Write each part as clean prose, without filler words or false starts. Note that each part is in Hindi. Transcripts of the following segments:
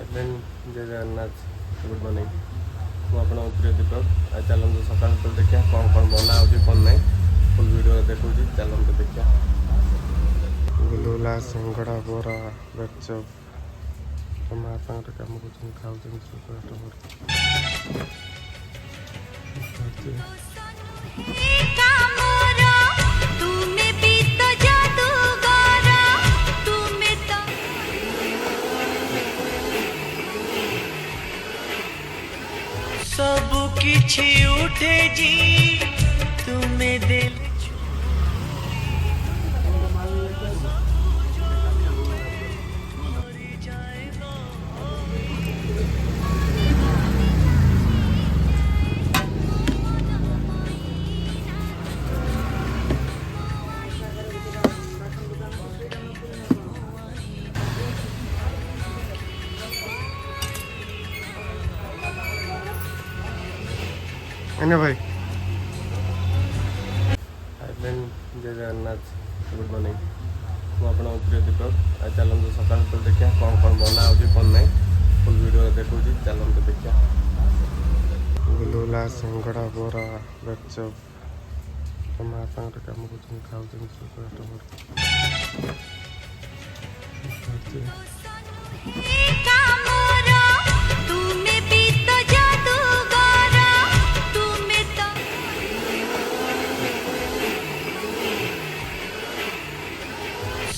फ्रेंड जय जगन्नाथ गुड मॉर्निंग मुझे प्रिय दीपक आज चलते सकाल तो देखिए कौन कौन बना हो कौन ना फुल वीडियो देखूँ चलते देखिए गुलगुला सिंगड़ा बोरा बेचप माँ सागर कम कर खाऊ सब किछि उठे जी तुम्हें दिल भाई फ्रेंड जय जगन्नाथ गुड मॉर्निंग मुझे प्रिय दीपक आज चलते सकाल तो देखिए कौन कौन बना हो कौन ना फुल वीडियो देखूँ चलते देखिए गुलगुला सिंगड़ा बोरा बेचप माँ सागर कम कर खाऊ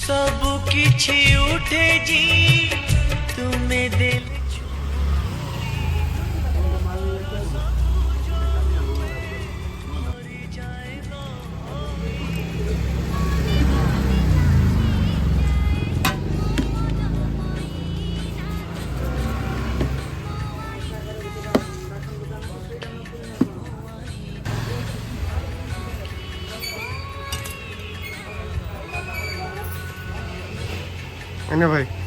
सब किछि उठे जी तुम्हें दिल भाई